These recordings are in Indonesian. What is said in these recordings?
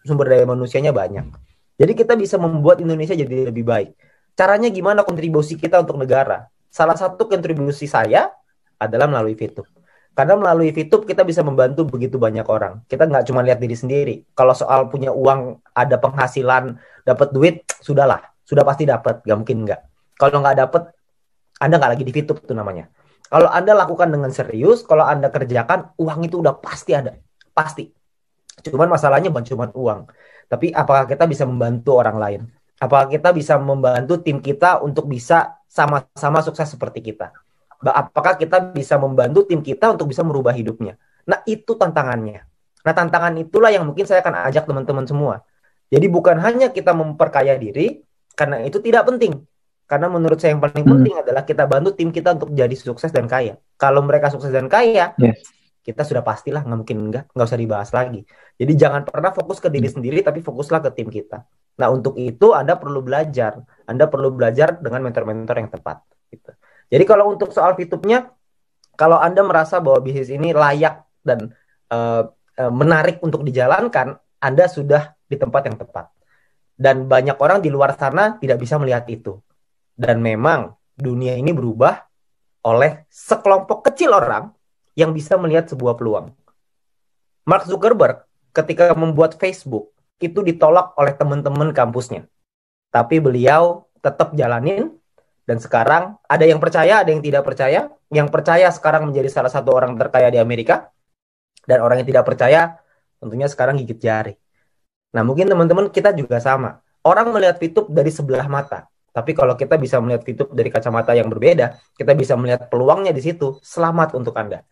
sumber daya manusianya banyak. Jadi kita bisa membuat Indonesia jadi lebih baik. Caranya gimana kontribusi kita untuk negara? Salah satu kontribusi saya adalah melalui VTube. Karena melalui VTube kita bisa membantu begitu banyak orang. Kita nggak cuma lihat diri sendiri. Kalau soal punya uang, ada penghasilan, dapat duit, sudahlah. Sudah pasti dapat, nggak mungkin nggak. Kalau nggak dapat, Anda nggak lagi di VTube itu namanya. Kalau Anda lakukan dengan serius, kalau Anda kerjakan, uang itu udah pasti ada. Pasti. Cuman masalahnya bukan cuma uang. Tapi apakah kita bisa membantu orang lain? Apakah kita bisa membantu tim kita untuk bisa sama-sama sukses seperti kita? Apakah kita bisa membantu tim kita untuk bisa merubah hidupnya? Nah, itu tantangannya. Nah, tantangan itulah yang mungkin saya akan ajak teman-teman semua. Jadi bukan hanya kita memperkaya diri, karena itu tidak penting. Karena menurut saya yang paling penting adalah kita bantu tim kita untuk jadi sukses dan kaya. Kalau mereka sukses dan kaya, Yes. kita sudah pastilah nggak mungkin nggak usah dibahas lagi. Jadi jangan pernah fokus ke diri sendiri, tapi fokuslah ke tim kita. Nah, untuk itu Anda perlu belajar. Anda perlu belajar dengan mentor-mentor yang tepat. Gitu. Jadi kalau untuk soal VTube-nya, kalau Anda merasa bahwa bisnis ini layak dan menarik untuk dijalankan, Anda sudah di tempat yang tepat. Dan banyak orang di luar sana tidak bisa melihat itu. Dan memang dunia ini berubah oleh sekelompok kecil orang yang bisa melihat sebuah peluang. Mark Zuckerberg ketika membuat Facebook itu ditolak oleh teman-teman kampusnya. Tapi beliau tetap jalanin dan sekarang ada yang percaya, ada yang tidak percaya. Yang percaya sekarang menjadi salah satu orang terkaya di Amerika dan orang yang tidak percaya tentunya sekarang gigit jari. Nah, mungkin teman-teman kita juga sama. Orang melihat VTube dari sebelah mata. Tapi kalau kita bisa melihat VTube dari kacamata yang berbeda, kita bisa melihat peluangnya di situ. Selamat untuk Anda.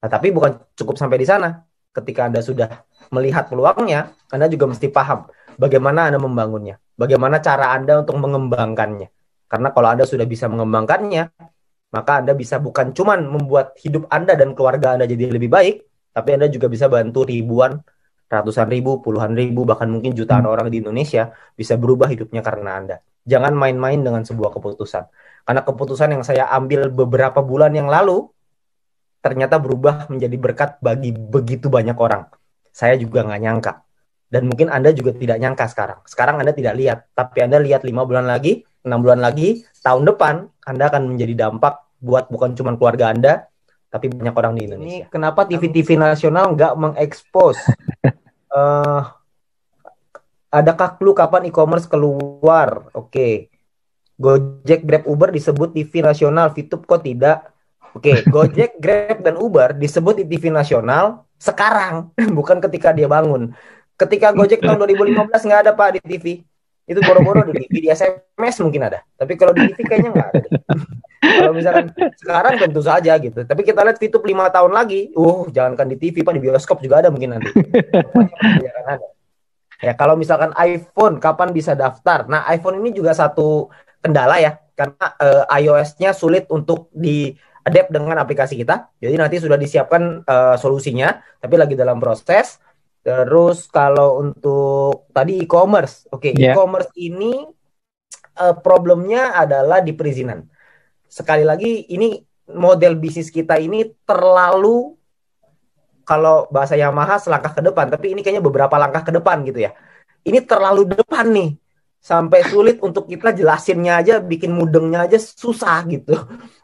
Nah, tapi bukan cukup sampai di sana. Ketika Anda sudah melihat peluangnya, Anda juga mesti paham bagaimana Anda membangunnya. Bagaimana cara Anda untuk mengembangkannya. Karena kalau Anda sudah bisa mengembangkannya, maka Anda bisa bukan cuma membuat hidup Anda dan keluarga Anda jadi lebih baik, tapi Anda juga bisa bantu ribuan, ratusan ribu, puluhan ribu, bahkan mungkin jutaan orang di Indonesia bisa berubah hidupnya karena Anda. Jangan main-main dengan sebuah keputusan. Karena keputusan yang saya ambil beberapa bulan yang lalu, ternyata berubah menjadi berkat bagi begitu banyak orang. Saya juga nggak nyangka. Dan mungkin Anda juga tidak nyangka sekarang. Sekarang Anda tidak lihat. Tapi Anda lihat 5 bulan lagi, 6 bulan lagi, tahun depan, Anda akan menjadi dampak buat bukan cuma keluarga Anda, tapi banyak orang di Indonesia. Ini kenapa TV-TV nasional nggak mengekspos? Adakah clue kapan e-commerce keluar? Oke. Gojek, Grab, Uber disebut TV nasional, VTube kok tidak? Oke, Gojek, Grab, dan Uber disebut di TV nasional sekarang, bukan ketika dia bangun. Ketika Gojek tahun 2015 nggak ada Pak di TV. Itu boro-boro di TV, di SMS mungkin ada. Tapi kalau di TV kayaknya nggak ada. Kalau misalkan sekarang tentu saja gitu. Tapi kita lihat VTube 5 tahun lagi, jangankan di TV Pak, di bioskop juga ada mungkin nanti. Semuanya akan ada. Ya, kalau misalkan iPhone kapan bisa daftar? Nah, iPhone ini juga satu kendala ya, karena iOS-nya sulit untuk di-adapt dengan aplikasi kita. Jadi nanti sudah disiapkan solusinya, tapi lagi dalam proses. Terus kalau untuk tadi e-commerce, e-commerce ini problemnya adalah di perizinan. Sekali lagi, ini model bisnis kita ini terlalu, kalau bahasa Yamaha selangkah ke depan, tapi ini kayaknya beberapa langkah ke depan gitu ya. Ini terlalu depan nih, sampai sulit untuk kita jelasinnya aja, bikin mudengnya aja susah gitu.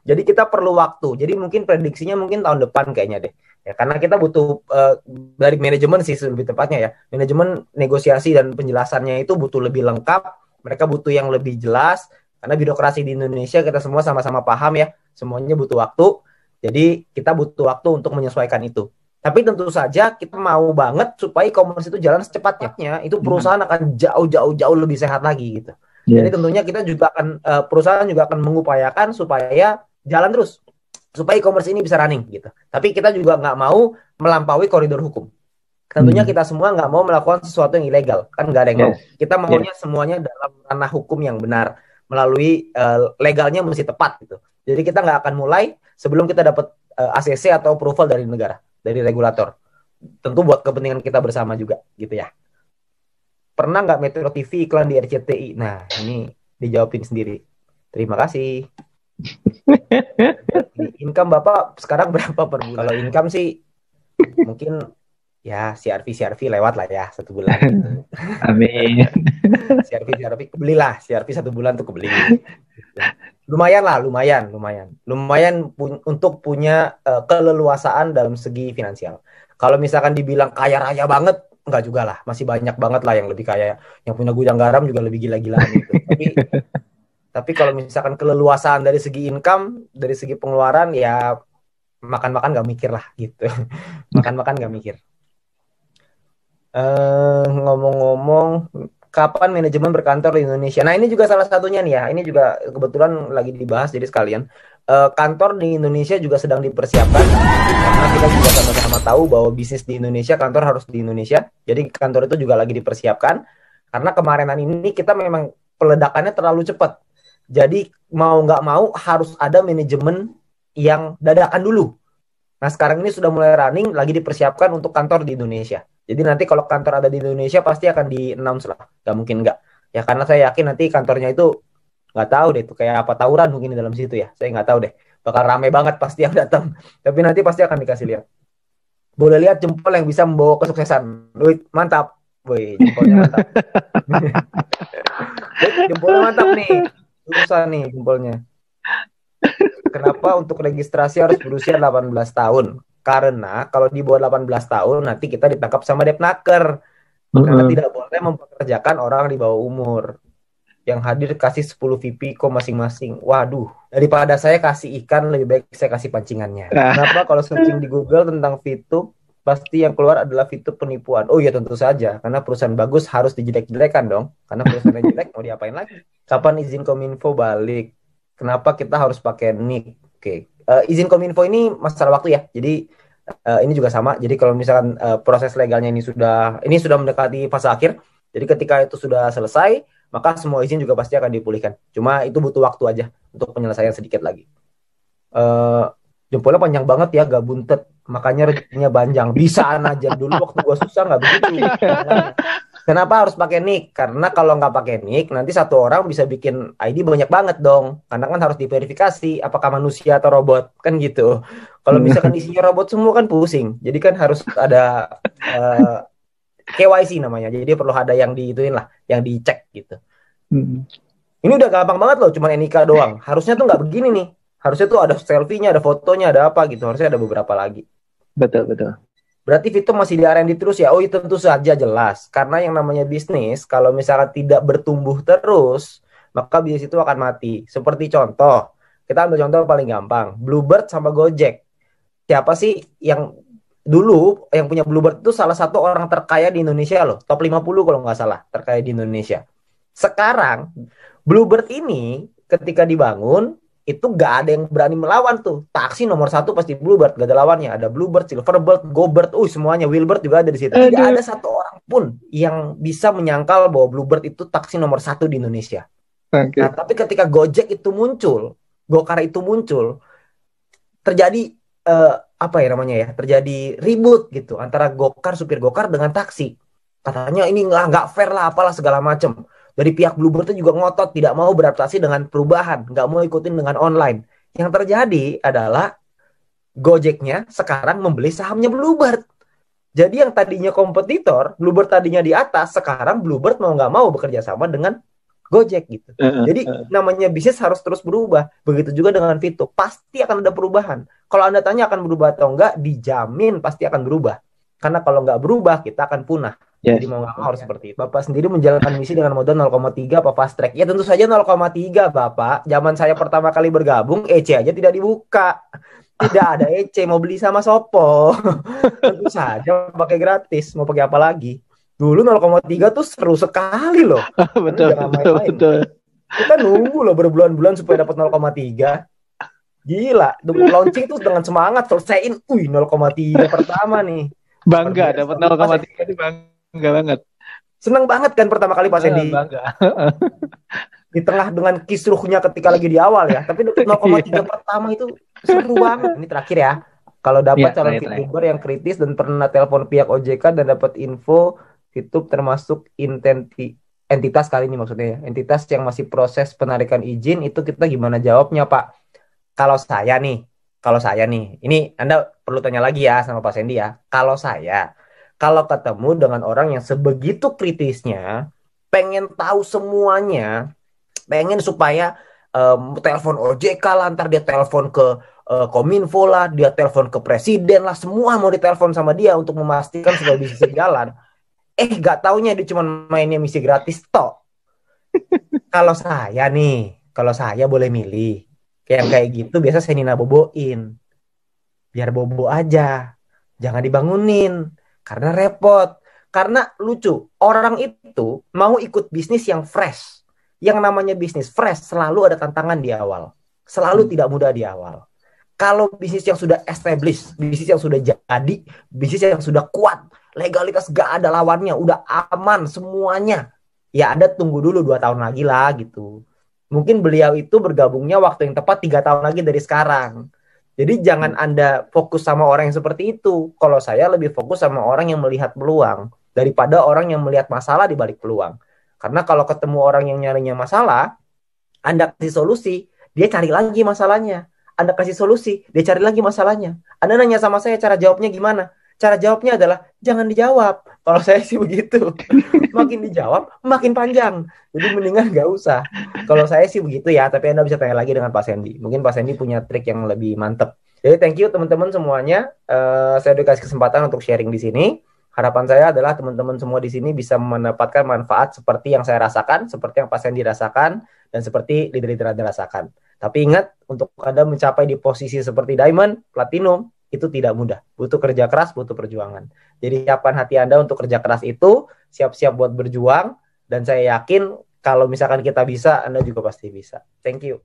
Jadi kita perlu waktu. Jadi mungkin prediksinya mungkin tahun depan kayaknya deh. Ya, karena kita butuh dari manajemen sih lebih tepatnya ya. Manajemen negosiasi dan penjelasannya itu butuh lebih lengkap. Mereka butuh yang lebih jelas. Karena birokrasi di Indonesia kita semua sama-sama paham ya. Semuanya butuh waktu. Jadi kita butuh waktu untuk menyesuaikan itu. Tapi tentu saja kita mau banget supaya e-commerce itu jalan secepatnya. Itu perusahaan akan jauh lebih sehat lagi gitu. Jadi tentunya kita juga akan perusahaan juga akan mengupayakan supaya jalan terus, supaya e-commerce ini bisa running gitu. Tapi kita juga nggak mau melampaui koridor hukum. Tentunya kita semua nggak mau melakukan sesuatu yang ilegal, kan nggak ada yang mau. Kita maunya semuanya dalam ranah hukum yang benar, melalui legalnya mesti tepat gitu. Jadi kita nggak akan mulai sebelum kita dapat ACC atau approval dari negara, dari regulator. Tentu buat kepentingan kita bersama juga gitu ya. Pernah nggak Metro TV iklan di RCTI? Nah, ini dijawabin sendiri. Terima kasih. Income Bapak sekarang berapa per bulan? Kalau income sih mungkin Ya CRV lewat lah ya 1 bulan gitu. Amin. CRV kebelilah, CRV 1 bulan tuh kebeli. Gitu. Lumayan lah, lumayan untuk punya keleluasaan dalam segi finansial. Kalau misalkan dibilang kaya raya banget, enggak juga lah, masih banyak banget lah yang lebih kaya, yang punya gudang garam juga lebih gila-gilaan itu. Tapi kalau misalkan keleluasaan dari segi income, dari segi pengeluaran, ya makan-makan nggak mikir lah gitu. Makan-makan nggak mikir. Ngomong-ngomong, kapan manajemen berkantor di Indonesia? Nah, ini juga salah satunya nih ya. Ini juga kebetulan lagi dibahas, jadi sekalian. Kantor di Indonesia juga sedang dipersiapkan karena kita juga sama-sama tahu bahwa bisnis di Indonesia, kantor harus di Indonesia. Jadi kantor itu juga lagi dipersiapkan karena kemarinan ini kita memang peledakannya terlalu cepat. Jadi mau nggak mau harus ada manajemen yang dadakan dulu. Nah, sekarang ini sudah mulai running, lagi dipersiapkan untuk kantor di Indonesia. Jadi nanti kalau kantor ada di Indonesia pasti akan di-announce lah. Gak mungkin nggak. Ya karena saya yakin nanti kantornya itu nggak tahu deh itu kayak apa tawuran mungkin di dalam situ ya. Saya nggak tahu deh. Bakal rame banget pasti yang datang. Tapi nanti pasti akan dikasih lihat. Boleh lihat jempol yang bisa membawa kesuksesan. Wih, mantap. Wih, jempolnya mantap. Wih, jempolnya mantap nih. Susah nih jempolnya. Kenapa untuk registrasi harus berusia 18 tahun? Karena kalau di bawah 18 tahun nanti kita ditangkap sama Depnaker. Karena Mm-mm. tidak boleh mempekerjakan orang di bawah umur. Yang hadir kasih 10 VP kok masing-masing. Waduh, daripada saya kasih ikan lebih baik saya kasih pancingannya. Ah, Kenapa kalau searching di Google tentang VTube pasti yang keluar adalah VTube penipuan. Oh iya tentu saja, karena perusahaan bagus harus dijelek-jelekan dong. Karena perusahaan yang jelek mau diapain lagi? Kapan izin Kominfo balik? Kenapa kita harus pakai NIK? Oke, izin Kominfo ini masalah waktu ya. Jadi ini juga sama. Jadi kalau misalkan proses legalnya ini sudah mendekati fase akhir. Jadi ketika itu sudah selesai, maka semua izin juga pasti akan dipulihkan. Cuma itu butuh waktu aja untuk penyelesaian sedikit lagi. Eh, Jempolnya panjang banget ya, gak buntet. Makanya rezekinya panjang. Bisaan aja dulu waktu gua susah nggak begitu. Kenapa harus pakai nick? Karena kalau nggak pakai nick, nanti satu orang bisa bikin ID banyak banget dong. Karena kan harus diverifikasi apakah manusia atau robot, kan gitu. Kalau misalkan isinya robot semua kan pusing. Jadi kan harus ada eh, KYC namanya. Jadi perlu ada yang diituin lah, yang dicek gitu. mm. Ini udah gampang banget loh, cuma NIK doang. Harusnya tuh nggak begini nih. Harusnya tuh ada selfie-nya, ada fotonya, ada apa gitu. Harusnya ada beberapa lagi. Betul, betul. Berarti Vito masih di R&D terus ya? Oh, itu tentu saja jelas. Karena yang namanya bisnis, kalau misalnya tidak bertumbuh terus, maka bisnis itu akan mati. Seperti contoh, kita ambil contoh paling gampang. Bluebird sama Gojek. Siapa sih yang dulu yang punya Bluebird itu salah satu orang terkaya di Indonesia loh. Top 50 kalau nggak salah, terkaya di Indonesia. Sekarang, Bluebird ini ketika dibangun, itu gak ada yang berani melawan tuh. Taksi nomor satu pasti Bluebird, gak ada lawannya. Ada Bluebird, Silverbird, GoBird, semuanya. Wheelbird juga ada di situ. Tidak Aduh. ada satu orang pun yang bisa menyangkal bahwa Bluebird itu taksi nomor satu di Indonesia. Nah, Oke. tapi ketika Gojek itu muncul, Gokar itu muncul, terjadi apa ya namanya ya? Terjadi ribut gitu antara Gokar, supir Gokar dengan taksi. Katanya ini nggak fair lah, apalah segala macam. Dari pihak Bluebird itu juga ngotot tidak mau beradaptasi dengan perubahan, nggak mau ikutin dengan online. Yang terjadi adalah Gojeknya sekarang membeli sahamnya Bluebird. Jadi yang tadinya kompetitor, Bluebird tadinya di atas, sekarang Bluebird mau nggak mau bekerja sama dengan Gojek gitu. Heeh, Jadi heeh. namanya bisnis harus terus berubah. Begitu juga dengan Vito, pasti akan ada perubahan. Kalau Anda tanya akan berubah atau enggak, dijamin pasti akan berubah. Karena kalau nggak berubah, kita akan punah. Jadi Yes. mau nggak mau harus seperti itu. Bapak sendiri menjalankan misi dengan modal 0,3 apa fast track? Ya tentu saja 0,3 Bapak. Zaman saya pertama kali bergabung, EC aja tidak dibuka. Tidak ada EC, mau beli sama Sopo. Tentu saja pakai gratis, mau pakai apa lagi? Dulu 0,3 tuh seru sekali loh. Karena Betul, jangan betul, main-main. betul. Kita nunggu loh berbulan-bulan supaya dapat 0,3. Gila, launching tuh dengan semangat selesaiin. 0,3 pertama nih. Luar Bangga biasa. dapat 0,3 ini, bangga banget. Seneng banget kan pertama kali Pak Sandy Bangga. di tengah dengan kisruhnya ketika lagi di awal ya. Tapi dapat 0,3 Iya. pertama itu seru banget. Ini terakhir ya. Kalau dapat Iya, calon terakhir, terakhir. VTuber yang kritis dan pernah telepon pihak OJK dan dapat info VTube termasuk entitas kali ini maksudnya ya. Entitas yang masih proses penarikan izin itu kita gimana jawabnya Pak? Kalau saya nih, ini Anda perlu tanya lagi ya sama Pak Sandy ya. Kalau ketemu dengan orang yang sebegitu kritisnya, pengen tahu semuanya, pengen supaya telepon OJK lah, ntar dia telepon ke Kominfo lah, dia telepon ke presiden lah, semua mau ditelepon sama dia untuk memastikan supaya bisnis jalan. Gak taunya dia cuma mainnya misi gratis toh. Kalau saya boleh milih, kayak gitu biasa saya Nina boboin, biar bobo aja, jangan dibangunin, karena repot, karena lucu, orang itu mau ikut bisnis yang fresh, yang namanya bisnis fresh selalu ada tantangan di awal, selalu Hmm. tidak mudah di awal. Kalau bisnis yang sudah established, bisnis yang sudah jadi, bisnis yang sudah kuat, legalitas gak ada lawannya, udah aman semuanya, ya Anda tunggu dulu 2 tahun lagi lah gitu. Mungkin beliau itu bergabungnya waktu yang tepat 3 tahun lagi dari sekarang. Jadi jangan Anda fokus sama orang yang seperti itu. Kalau saya lebih fokus sama orang yang melihat peluang daripada orang yang melihat masalah di balik peluang. Karena kalau ketemu orang yang nyarinya masalah, Anda kasih solusi, dia cari lagi masalahnya. Anda kasih solusi, dia cari lagi masalahnya. Anda nanya sama saya cara jawabnya gimana? Cara jawabnya adalah jangan dijawab. Kalau saya sih begitu. Makin dijawab, makin panjang. Jadi mendingan nggak usah. Kalau saya sih begitu ya, tapi Anda bisa tanya lagi dengan Pak Sandy. Mungkin Pak Sandy punya trik yang lebih mantep. Jadi thank you teman-teman semuanya. Saya udah kasih kesempatan untuk sharing di sini. Harapan saya adalah teman-teman semua di sini bisa mendapatkan manfaat seperti yang saya rasakan, seperti yang Pak Sandy rasakan, dan seperti leader-leader Anda rasakan. Tapi ingat, untuk Anda mencapai di posisi seperti Diamond, Platinum, itu tidak mudah. Butuh kerja keras, butuh perjuangan. Jadi siapkan hati Anda untuk kerja keras itu, siap-siap buat berjuang, dan saya yakin kalau misalkan kita bisa, Anda juga pasti bisa. Thank you.